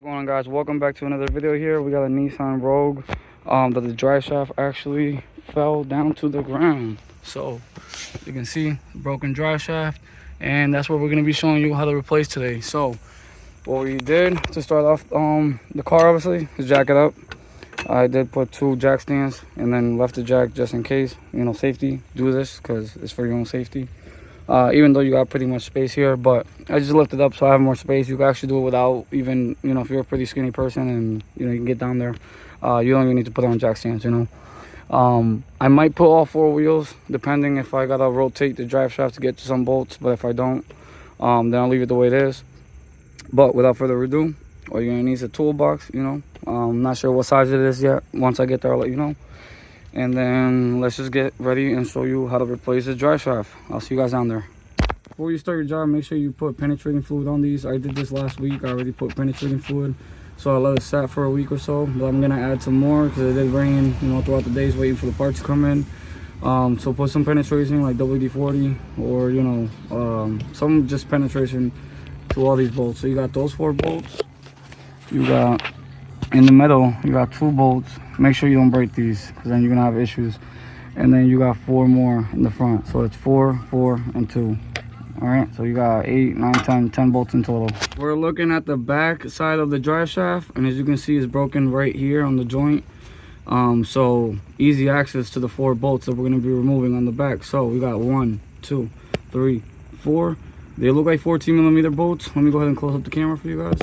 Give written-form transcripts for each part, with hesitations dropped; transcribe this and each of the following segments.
What's going on, guys? Welcome back to another video. Here we got a Nissan Rogue that the drive shaft actually fell down to the ground. So you can see broken drive shaft, and that's what we're going to be showing you how to replace today. So what we did to start off the car, obviously, is jack it up. I did put 2 jack stands and then left the jack just in case, you know, safety. Do this because it's for your own safety. Even though you got pretty much space here, but I just lifted up so I have more space. You can actually do it without even, you know, if you're a pretty skinny person and, you know, you can get down there, you don't even need to put on jack stands, you know. I might put all 4 wheels, depending if I gotta rotate the drive shaft to get to some bolts, but if I don't, then I'll leave it the way it is. But without further ado, all you're gonna need is a toolbox, you know. I'm not sure what size it is yet. Once I get there, I'll let you know. And then let's just get ready and show you how to replace the drive shaft. I'll see you guys down there. Before you start your job, make sure you put penetrating fluid on these. I did this last week. I already put penetrating fluid, so I let it sat for a week or so. But I'm gonna add some more because it did rain, you know, throughout the days waiting for the parts to come in. So put some penetration like WD-40 or, you know, some just penetration to all these bolts. So you got those 4 bolts. You got in the middle, you got 2 bolts. Make sure you don't break these because then you're gonna have issues. And then you got 4 more in the front, so it's 4, 4, and 2. All right, so you got 8, 9, 10 bolts in total. We're looking at the back side of the drive shaft, and as you can see, it's broken right here on the joint. So easy access to the 4 bolts that we're going to be removing on the back. So we got 1, 2, 3, 4. They look like 14mm bolts. Let me go ahead and close up the camera for you guys,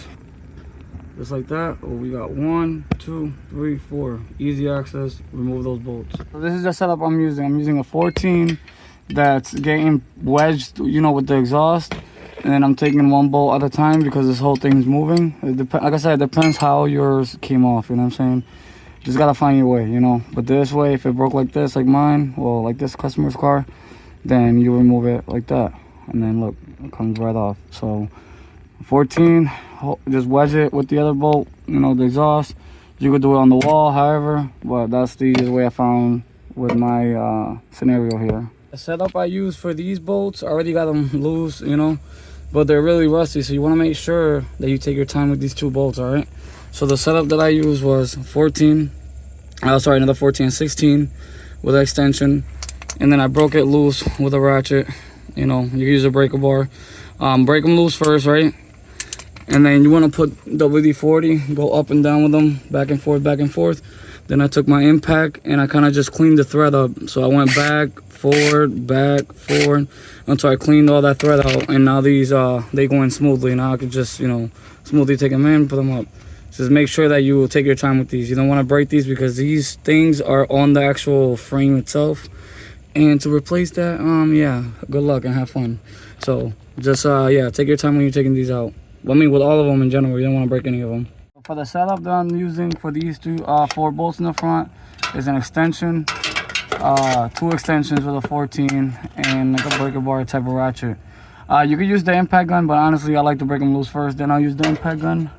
just like that. Oh, we got 1, 2, 3, 4. Easy access. Remove those bolts. So this is the setup I'm using. I'm using a 14 that's getting wedged, you know, with the exhaust, and then I'm taking 1 bolt at a time because this whole thing's moving. Like I said, it depends how yours came off, you know what I'm saying. Just gotta find your way, you know. But this way, if it broke like this, like mine, well, like this customer's car, then you remove it like that, and then look, it comes right off. So 14, just wedge it with the other bolt, you know, the exhaust. You could do it on the wall, however, but that's the easiest way I found with my scenario here. The setup I use for these bolts, I already got them loose, you know, but they're really rusty, so you want to make sure that you take your time with these 2 bolts. All right, so the setup that I used was 14, another 14, 16 with an extension, and then I broke it loose with a ratchet. You know, you can use a breaker bar. Break them loose first, right? And then you want to put WD-40, go up and down with them, back and forth, back and forth. Then I took my impact and I kind of just cleaned the thread up. So I went back, forward, back, forward, until I cleaned all that thread out. And now these, they go in smoothly. Now I can just, you know, smoothly take them in, put them up. Just make sure that you take your time with these. You don't want to break these because these things are on the actual frame itself. And to replace that, yeah, good luck and have fun. So just, yeah, take your time when you're taking these out. I mean, with all of them in general, you don't want to break any of them. For the setup that I'm using for these 4 bolts in the front is an extension, 2 extensions with a 14, and like a breaker bar type of ratchet. You could use the impact gun, but honestly, I like to break them loose first, then I'll use the impact gun.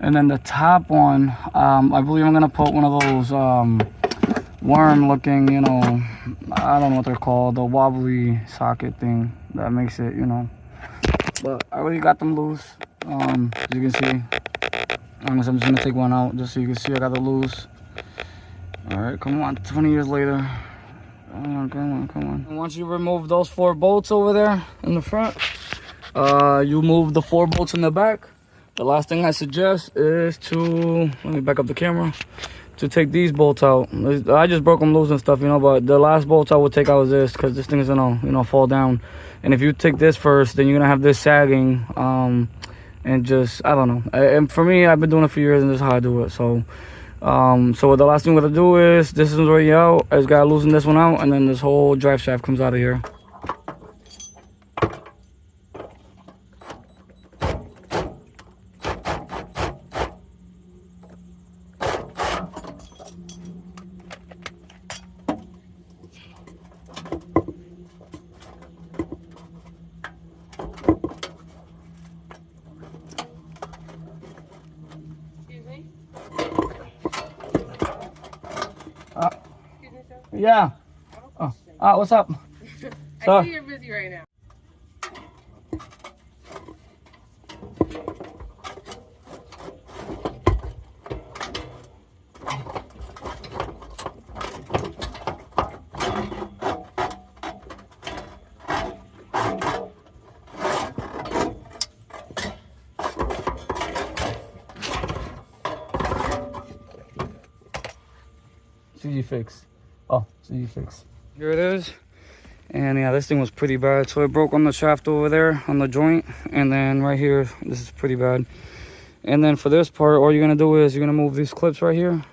And then the top one, I believe I'm gonna put one of those worm-looking, you know, I don't know what they're called, the wobbly socket thing that makes it, you know. But I already got them loose, as you can see. I'm just gonna take one out just so you can see I got it loose. All right, come on, 20 years later. Come on, come on, come on. And once you remove those 4 bolts over there in the front, you move the 4 bolts in the back. The last thing I suggest is to, let me back up the camera, to take these bolts out. I just broke them loose and stuff, you know, but the last bolts I would take out is this, because this thing is gonna, you know, fall down. And if you take this first, then you're gonna have this sagging, and just, I don't know. And for me, I've been doing it for years, and this is how I do it. So so the last thing we're gonna do is, this is already out. I just gotta loosen this one out, and then this whole drive shaft comes out of here. Excuse me, sir. Yeah. Oh, what's up? I see you're busy right now. CGFIX. Oh, CGFIX. Here it is. And yeah, this thing was pretty bad. So it broke on the shaft over there on the joint, and then right here, this is pretty bad. And then for this part, all you're gonna do is you're gonna move these clips right here,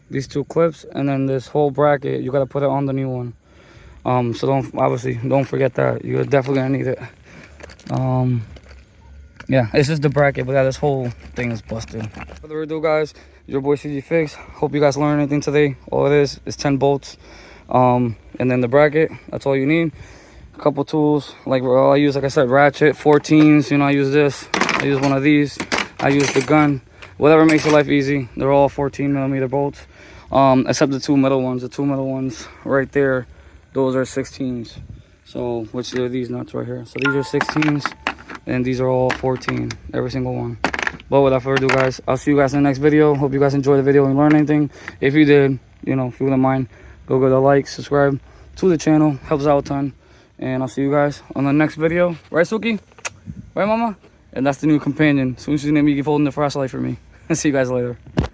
these 2 clips, and then this whole bracket, you gotta put it on the new one. So don't forget that. You're definitely gonna need it. Yeah, it's just the bracket, but yeah, this whole thing is busted. Without further ado, guys, your boy CGFIX. Hope you guys learned anything today. All it is 10 bolts. And then the bracket, that's all you need. A couple tools, like I use, like I said, ratchet 14s. You know, I use this, I use one of these, I use the gun, whatever makes your life easy. They're all 14mm bolts, except the 2 middle ones. The 2 middle ones right there, those are 16s. So which are these nuts right here. So these are 16s and these are all 14, every single one. But without further ado, guys, I'll see you guys in the next video. Hope you guys enjoyed the video and learned anything. If you did, you know, if you wouldn't mind, go give it a like, subscribe to the channel, helps out a ton. And I'll see you guys on the next video. Right, Suki? Right, Mama? And that's the new companion. Soon as she's gonna be holding the flashlight for me. See you guys later.